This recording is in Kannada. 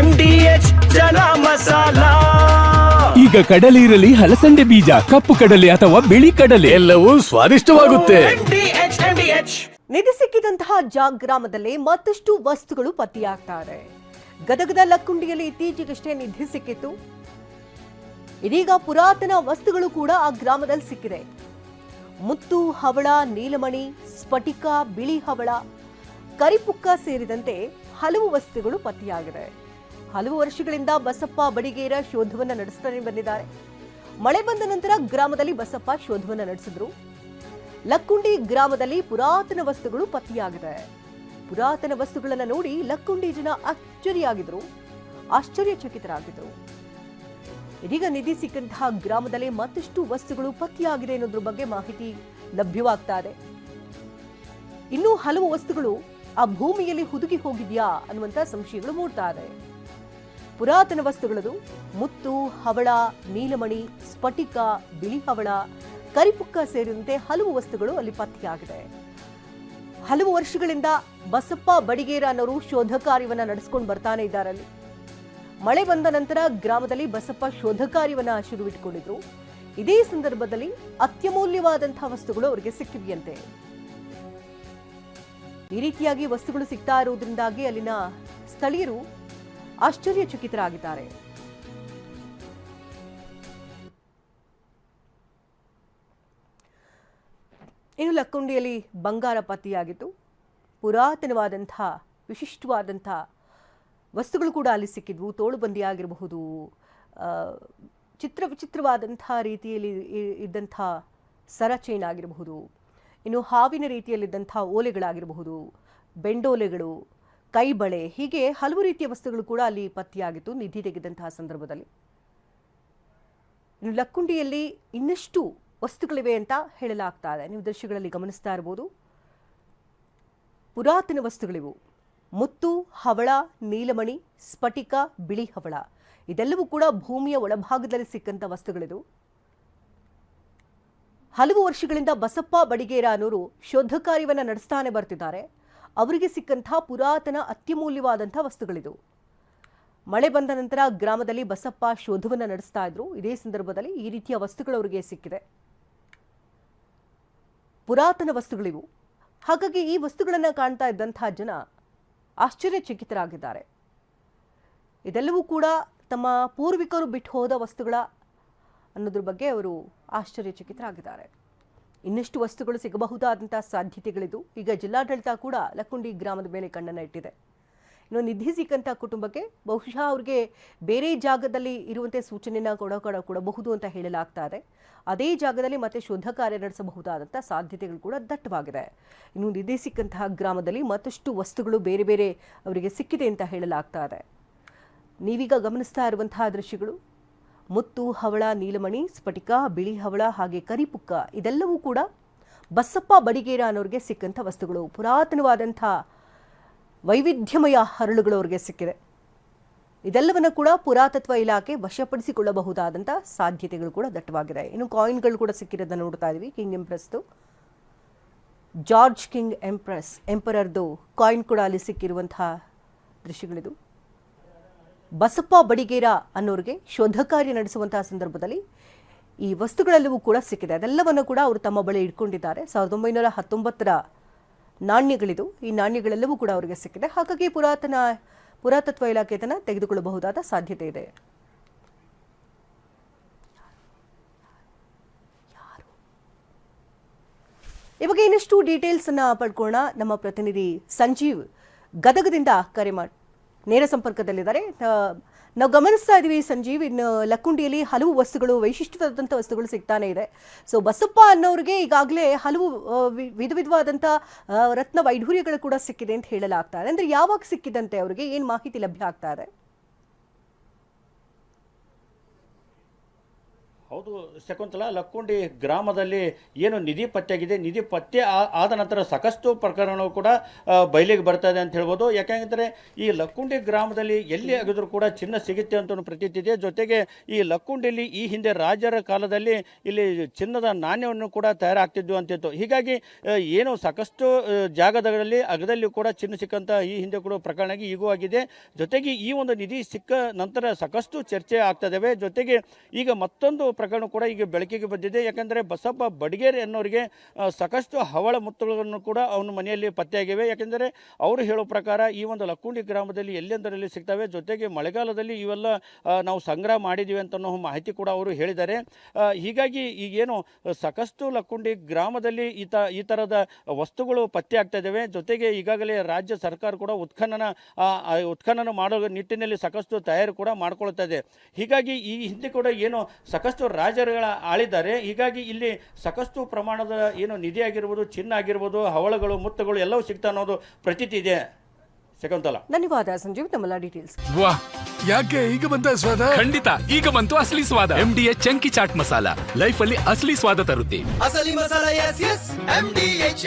MDH ಚನ ಮಸಾಲ. ಈಗ ಕಡಲೆ ಇರಲಿ, ಹಲಸಂಡೆ ಬೀಜ, ಕಪ್ಪು ಕಡಲೆ ಅಥವಾ ಬಿಳಿ ಕಡಲೆ, ಎಲ್ಲವೂ ಸ್ವಾದಿಷ್ಟವಾಗುತ್ತೆ. ನಿಧಿ ಸಿಕ್ಕಿದಂತಹ ಗ್ರಾಮದಲ್ಲಿ ಮತ್ತಷ್ಟು ವಸ್ತುಗಳು ಪತ್ತೆಯಾಗ್ತಾರೆ. ಗದಗದ ಲಕ್ಕುಂಡಿಯಲ್ಲಿ ಇತ್ತೀಚೆಗಷ್ಟೇ ನಿಧಿ ಸಿಕ್ಕಿತ್ತು. ಇದೀಗ ಪುರಾತನ ವಸ್ತುಗಳು ಕೂಡ ಆ ಗ್ರಾಮದಲ್ಲಿ ಸಿಕ್ಕಿದೆ. ಮುತ್ತು, ಹವಳ, ನೀಲಮಣಿ, ಸ್ಫಟಿಕ, ಬಿಳಿ ಹವಳ, ಕರಿಪುಕ್ಕ ಸೇರಿದಂತೆ ಹಲವು ವಸ್ತುಗಳು ಪತ್ತೆಯಾಗಿದೆ. ಹಲವು ವರ್ಷಗಳಿಂದ ಬಸಪ್ಪ ಬಡಿಗೇರ ಶೋಧವನ್ನ ನಡೆಸ್ತಾನೆ ಬಂದಿದ್ದಾರೆ. ಮಳೆ ಬಂದ ನಂತರ ಗ್ರಾಮದಲ್ಲಿ ಬಸಪ್ಪ ಶೋಧವನ್ನ ನಡೆಸಿದ್ರು. ಲಕ್ಕುಂಡಿ ಗ್ರಾಮದಲ್ಲಿ ಪುರಾತನ ವಸ್ತುಗಳು ಪತ್ತೆಯಾಗಿದೆ. ಪುರಾತನ ವಸ್ತುಗಳನ್ನ ನೋಡಿ ಲಕ್ಕುಂಡಿ ಜನ ಆಶ್ಚರ್ಯಚಕಿತರಾಗಿದ್ರು. ಇದೀಗ ನಿಧಿ ಸಿಕ್ಕಂತಹ ಗ್ರಾಮದಲ್ಲಿ ಮತ್ತಷ್ಟು ವಸ್ತುಗಳು ಪತ್ತೆಯಾಗಿದೆ ಅನ್ನೋದ್ರ ಬಗ್ಗೆ ಮಾಹಿತಿ ಲಭ್ಯವಾಗ್ತಾ ಇದೆ. ಇನ್ನೂ ಹಲವು ವಸ್ತುಗಳು ಆ ಭೂಮಿಯಲ್ಲಿ ಹುದುಗಿ ಹೋಗಿದ್ಯಾ ಅನ್ನುವಂತ ಸಂಶಯಗಳು ಮೂಡ್ತಾ ಇದೆ. ಪುರಾತನ ವಸ್ತುಗಳದು ಮುತ್ತು, ಹವಳ, ನೀಲಮಣಿ, ಸ್ಫಟಿಕ, ಬಿಳಿ ಹವಳ, ಕರಿಪುಕ್ಕ ಸೇರಿದಂತೆ ಹಲವು ವಸ್ತುಗಳು ಅಲ್ಲಿ ಪತ್ತೆಯಾಗಿದೆ. ಹಲವು ವರ್ಷಗಳಿಂದ ಬಸಪ್ಪ ಬಡಿಗೇರ ಅನ್ನೋರು ಶೋಧ ಕಾರ್ಯವನ್ನ ನಡೆಸಿಕೊಂಡು ಬರ್ತಾನೆ ಇದ್ದಾರೆ. ಅಲ್ಲಿ ಮಳೆ ಬಂದ ನಂತರ ಗ್ರಾಮದಲ್ಲಿ ಬಸಪ್ಪ ಶೋಧ ಕಾರ್ಯವನ್ನ ಶುರುವಿಟ್ಟುಕೊಂಡಿದ್ರು. ಇದೇ ಸಂದರ್ಭದಲ್ಲಿ ಅತ್ಯಮೂಲ್ಯವಾದಂತಹ ವಸ್ತುಗಳು ಅವರಿಗೆ ಸಿಕ್ಕಿವೆಯಂತೆ. ಈ ರೀತಿಯಾಗಿ ವಸ್ತುಗಳು ಸಿಗ್ತಾ ಇರುವುದರಿಂದಾಗಿ ಅಲ್ಲಿನ ಸ್ಥಳೀಯರು ಆಶ್ಚರ್ಯಚಕಿತರಾಗಿದ್ದಾರೆ. ಇನ್ನು ಲಕ್ಕುಂಡಿಯಲ್ಲಿ ಬಂಗಾರ ಪತ್ತೆಯಾಗಿತ್ತು. ಪುರಾತನವಾದಂತಹ ವಿಶಿಷ್ಟವಾದಂತಹ ವಸ್ತುಗಳು ಕೂಡ ಅಲ್ಲಿ ಸಿಕ್ಕಿದ್ವು. ತೋಳುಬಂದಿ ಆಗಿರಬಹುದು, ವಿಚಿತ್ರವಾದಂತಹ ರೀತಿಯಲ್ಲಿ ಇದ್ದಂಥ ಸರ ಚೈನ್ ಆಗಿರಬಹುದು, ಇನ್ನು ಹಾವಿನ ರೀತಿಯಲ್ಲಿದ್ದಂಥ ಓಲೆಗಳಾಗಿರಬಹುದು, ಬೆಂಡೋಲೆಗಳು, ಕೈಬಳೆ, ಹೀಗೆ ಹಲವು ರೀತಿಯ ವಸ್ತುಗಳು ಕೂಡ ಅಲ್ಲಿ ಪತ್ತೆಯಾಗಿತ್ತು ನಿಧಿ ತೆಗೆದಂತಹ ಸಂದರ್ಭದಲ್ಲಿ. ಇನ್ನು ಲಕ್ಕುಂಡಿಯಲ್ಲಿ ಇನ್ನಷ್ಟು ವಸ್ತುಗಳಿವೆ ಅಂತ ಹೇಳಲಾಗ್ತಾ ಇದೆ. ನೀವು ದೃಶ್ಯಗಳಲ್ಲಿ ಗಮನಿಸ್ತಾ ಇರಬಹುದು. ಪುರಾತನ ವಸ್ತುಗಳಿವು. ಮುತ್ತು, ಹವಳ, ನೀಲಮಣಿ, ಸ್ಫಟಿಕ, ಬಿಳಿ ಹವಳ, ಇದೆಲ್ಲವೂ ಕೂಡ ಭೂಮಿಯ ಒಳಭಾಗದಲ್ಲಿ ಸಿಕ್ಕಂತ ವಸ್ತುಗಳಿದು. ಹಲವು ವರ್ಷಗಳಿಂದ ಬಸಪ್ಪ ಬಡಿಗೇರ ಅನ್ನೋರು ಶೋಧ ಕಾರ್ಯವನ್ನ ನಡೆಸ್ತಾನೆ ಬರ್ತಿದ್ದಾರೆ. ಅವರಿಗೆ ಸಿಕ್ಕಂತಹ ಪುರಾತನ ಅತ್ಯಮೂಲ್ಯವಾದಂತಹ ವಸ್ತುಗಳಿದು. ಮಳೆ ಬಂದ ನಂತರ ಗ್ರಾಮದಲ್ಲಿ ಬಸಪ್ಪ ಶೋಧವನ್ನ ನಡೆಸ್ತಾ ಇದ್ರು. ಇದೇ ಸಂದರ್ಭದಲ್ಲಿ ಈ ರೀತಿಯ ವಸ್ತುಗಳು ಅವರಿಗೆ ಸಿಕ್ಕಿದೆ. ಪುರಾತನ ವಸ್ತುಗಳಿವು. ಹಾಗಾಗಿ ಈ ವಸ್ತುಗಳನ್ನು ಕಾಣ್ತಾ ಇದ್ದಂತಹ ಜನ ಆಶ್ಚರ್ಯಚಕಿತರಾಗಿದ್ದಾರೆ. ಇದೆಲ್ಲವೂ ಕೂಡ ತಮ್ಮ ಪೂರ್ವಿಕರು ಬಿಟ್ಟು ಹೋದ ವಸ್ತುಗಳ ಅನ್ನೋದ್ರ ಬಗ್ಗೆ ಅವರು ಆಶ್ಚರ್ಯಚಕಿತರಾಗಿದ್ದಾರೆ. ಇನ್ನಷ್ಟು ವಸ್ತುಗಳು ಸಿಗಬಹುದಾದಂತಹ ಸಾಧ್ಯತೆಗಳಿದು. ಈಗ ಜಿಲ್ಲಾಡಳಿತ ಕೂಡ ಲಕ್ಕುಂಡಿ ಗ್ರಾಮದ ಮೇಲೆ ಕಣ್ಣನ್ನು ಇಟ್ಟಿದೆ. ಇನ್ನು ನಿಧಿ ಸಿಕ್ಕಂತಹ ಕುಟುಂಬಕ್ಕೆ ಬಹುಶಃ ಅವ್ರಿಗೆ ಬೇರೆ ಜಾಗದಲ್ಲಿ ಇರುವಂತೆ ಸೂಚನೆಯನ್ನು ಕೊಡಬಹುದು ಅಂತ ಹೇಳಲಾಗ್ತಾ ಇದೆ. ಅದೇ ಜಾಗದಲ್ಲಿ ಮತ್ತೆ ಶೋಧ ಕಾರ್ಯ ನಡೆಸಬಹುದಾದಂತಹ ಸಾಧ್ಯತೆಗಳು ಕೂಡ ದಟ್ಟವಾಗಿದೆ. ಇನ್ನು ನಿಧಿ ಸಿಕ್ಕಂತಹ ಗ್ರಾಮದಲ್ಲಿ ಮತ್ತಷ್ಟು ವಸ್ತುಗಳು ಬೇರೆ ಬೇರೆ ಅವರಿಗೆ ಸಿಕ್ಕಿದೆ ಅಂತ ಹೇಳಲಾಗ್ತಾ ಇದೆ. ನೀವೀಗ ಗಮನಿಸ್ತಾ ಇರುವಂತಹ ದೃಶ್ಯಗಳು ಮುತ್ತು, ಹವಳ, ನೀಲಮಣಿ, ಸ್ಫಟಿಕ, ಬಿಳಿ ಹವಳ ಹಾಗೆ ಕರಿಪುಕ್ಕ, ಇದೆಲ್ಲವೂ ಕೂಡ ಬಸಪ್ಪ ಬಡಿಗೇರ ಅನ್ನೋರಿಗೆ ಸಿಕ್ಕಂಥ ವಸ್ತುಗಳು. ಪುರಾತನವಾದಂಥ ವೈವಿಧ್ಯಮಯ ಹರಳುಗಳು ಅವರಿಗೆ ಸಿಕ್ಕಿದೆ. ಇದೆಲ್ಲವನ್ನ ಕೂಡ ಪುರಾತತ್ವ ಇಲಾಖೆ ವಶಪಡಿಸಿಕೊಳ್ಳಬಹುದಾದಂಥ ಸಾಧ್ಯತೆಗಳು ಕೂಡ ದಟ್ಟವಾಗಿದೆ. ಇನ್ನು ಕಾಯಿನ್ಗಳು ಕೂಡ ಸಿಕ್ಕಿರೋದನ್ನು ನೋಡ್ತಾ ಇದ್ವಿ. ಕಿಂಗ್ ಎಂಪ್ರೆಸ್ದು, ಜಾರ್ಜ್ ಕಿಂಗ್ ಎಂಪರರ್ದು ಕಾಯಿನ್ ಕೂಡ ಅಲ್ಲಿ ಸಿಕ್ಕಿರುವಂತಹ ದೃಶ್ಯಗಳಿದು. ಬಸಪ್ಪ ಬಡಿಗೇರ ಅನ್ನೋರಿಗೆ ಶೋಧ ಕಾರ್ಯ ನಡೆಸುವಂತಹ ಸಂದರ್ಭದಲ್ಲಿ ಈ ವಸ್ತುಗಳೆಲ್ಲವೂ ಕೂಡ ಸಿಕ್ಕಿದೆ. ಅದೆಲ್ಲವನ್ನು ಕೂಡ ಅವರು ತಮ್ಮ ಬಳಿ ಇಟ್ಕೊಂಡಿದ್ದಾರೆ. 1919ರ ನಾಣ್ಯಗಳಿದು. ಈ ನಾಣ್ಯಗಳೆಲ್ಲವೂ ಕೂಡ ಅವರಿಗೆ ಸಿಕ್ಕಿದೆ. ಹಾಗಾಗಿ ಪುರಾತತ್ವ ಇಲಾಖೆ ಇದನ್ನು ತೆಗೆದುಕೊಳ್ಳಬಹುದಾದ ಸಾಧ್ಯತೆ ಇದೆ. ಈ ಬಗ್ಗೆ ಇನ್ನಷ್ಟು ಡೀಟೇಲ್ಸ್ ಅನ್ನ ಪಡ್ಕೊಳ್ಳೋಣ. ನಮ್ಮ ಪ್ರತಿನಿಧಿ ಸಂಜೀವ್ ಗದಗದಿಂದ ಕರೆ ಮಾಡಿ ನೇರ ಸಂಪರ್ಕದಲ್ಲಿದ್ದಾರೆ. ನಾವು ಗಮನಿಸ್ತಾ ಇದ್ದೀವಿ ಸಂಜೀವ್, ಇನ್ನು ಲಕ್ಕುಂಡಿಯಲ್ಲಿ ಹಲವು ವಸ್ತುಗಳು, ವೈಶಿಷ್ಟ್ಯವಾದಂಥ ವಸ್ತುಗಳು ಸಿಗ್ತಾನೆ ಇದೆ. ಸೊ ಬಸಪ್ಪ ಅನ್ನೋರಿಗೆ ಈಗಾಗಲೇ ಹಲವು ವಿಧವಾದಂಥ ರತ್ನ ವೈಢೂರ್ಯಗಳು ಕೂಡ ಸಿಕ್ಕಿದೆ ಅಂತ ಹೇಳಲಾಗ್ತಾ ಇದೆ. ಅಂದರೆ ಯಾವಾಗ ಸಿಕ್ಕಿದಂತೆ ಅವರಿಗೆ ಏನು ಮಾಹಿತಿ ಲಭ್ಯ ಆಗ್ತಾ ಇದೆ? ಹೌದು ಶಕುಂತಲಾ, ಲಕ್ಕುಂಡಿ ಗ್ರಾಮದಲ್ಲಿ ಏನು ನಿಧಿ ಪತ್ತೆಯಾಗಿದೆ, ನಿಧಿ ಪತ್ತೆ ಆದ ನಂತರ ಸಾಕಷ್ಟು ಪ್ರಕರಣಗಳು ಕೂಡ ಬಯಲಿಗೆ ಬರ್ತಾ ಇದೆ ಅಂತ ಹೇಳ್ಬೋದು. ಯಾಕೆಂದರೆ ಈ ಲಕ್ಕುಂಡಿ ಗ್ರಾಮದಲ್ಲಿ ಎಲ್ಲಿ ಆಗಿದ್ರು ಕೂಡ ಚಿನ್ನ ಸಿಗುತ್ತೆ ಅಂತ ಪ್ರತೀತಿ ಇದೆ. ಜೊತೆಗೆ ಈ ಲಕ್ಕುಂಡಿಯಲ್ಲಿ ಈ ಹಿಂದೆ ರಾಜರ ಕಾಲದಲ್ಲಿ ಇಲ್ಲಿ ಚಿನ್ನದ ನಾಣ್ಯವನ್ನು ಕೂಡ ತಯಾರಾಗ್ತಿದ್ವು ಅಂತಿತ್ತು. ಹೀಗಾಗಿ ಏನು ಸಾಕಷ್ಟು ಜಾಗದಲ್ಲಿ ಅಗದಲ್ಲಿ ಕೂಡ ಚಿನ್ನ ಸಿಕ್ಕಂತ ಈ ಹಿಂದೆ ಕೂಡ ಪ್ರಕರಣ ಈಗೂ ಆಗಿದೆ. ಜೊತೆಗೆ ಈ ಒಂದು ನಿಧಿ ಸಿಕ್ಕ ನಂತರ ಸಾಕಷ್ಟು ಚರ್ಚೆ ಆಗ್ತದವೆ. ಜೊತೆಗೆ ಈಗ ಮತ್ತೊಂದು ಪ್ರಕರಣ ಕೂಡ ಈಗ ಬೆಳಕಿಗೆ ಬಂದಿದೆ. ಯಾಕಂದರೆ ಬಸಪ್ಪ ಬಡಿಗೇರಿ ಅನ್ನೋರಿಗೆ ಸಾಕಷ್ಟು ಹವಳ ಮುತ್ತುಗಳನ್ನು ಕೂಡ ಅವನ ಮನೆಯಲ್ಲಿ ಪತ್ತೆಯಾಗಿವೆ. ಯಾಕೆಂದರೆ ಅವರು ಹೇಳೋ ಪ್ರಕಾರ ಈ ಒಂದು ಲಕ್ಕುಂಡಿ ಗ್ರಾಮದಲ್ಲಿ ಎಲ್ಲೆಂದರಲ್ಲಿ ಸಿಗ್ತವೆ. ಜೊತೆಗೆ ಮಳೆಗಾಲದಲ್ಲಿ ಇವೆಲ್ಲ ನಾವು ಸಂಗ್ರಹ ಮಾಡಿದ್ದೀವಿ ಅಂತ ಅನ್ನೋ ಮಾಹಿತಿ ಕೂಡ ಅವರು ಹೇಳಿದ್ದಾರೆ. ಹೀಗಾಗಿ ಈಗೇನು ಸಾಕಷ್ಟು ಲಕ್ಕುಂಡಿ ಗ್ರಾಮದಲ್ಲಿ ಈ ಥರದ ವಸ್ತುಗಳು ಪತ್ತೆ ಆಗ್ತಾ ಇದ್ದಾವೆ. ಜೊತೆಗೆ ಈಗಾಗಲೇ ರಾಜ್ಯ ಸರ್ಕಾರ ಕೂಡ ಉತ್ಖನನ ಮಾಡೋ ನಿಟ್ಟಿನಲ್ಲಿ ಸಾಕಷ್ಟು ತಯಾರಿ ಕೂಡ ಮಾಡ್ಕೊಳ್ತಾ ಇದೆ. ಹೀಗಾಗಿ ಈ ಹಿಂದೆ ಕೂಡ ಏನು ಸಾಕಷ್ಟು ರಾಜರುಗಳ ಆಳಿದ್ದಾರೆ. ಹೀಗಾಗಿ ಇಲ್ಲಿ ಸಾಕಷ್ಟು ಪ್ರಮಾಣದ ಏನು ನಿಧಿ ಆಗಿರ್ಬೋದು, ಚಿನ್ನ ಆಗಿರ್ಬೋದು, ಹವಳಗಳು, ಮುತ್ತುಗಳು ಎಲ್ಲವೂ ಸಿಗ್ತಾ ಅನ್ನೋದು ಪ್ರತೀತಿ ಇದೆ. ಶಕುಂತಲಾ, ಧನ್ಯವಾದ ಸಂಜೀವ್, ನಮ್ಮೆಲ್ಲ ಡೀಟೇಲ್ಸ್. ವಾಹ್, ಯಾಕೆ ಈಗ ಬಂತ ಸ್ವಾದ? ಖಂಡಿತ ಈಗ ಬಂತು ಅಸಲಿ ಸ್ವಾದ. MDH chunky chaat masala life ಅಲ್ಲಿ ಅಸಲಿ ಸ್ವಾದ ತರುತ್ತೆ. ಅಸಲಿ ಮಸಾಲ, ಎಸ್ ಎಸ್ MDH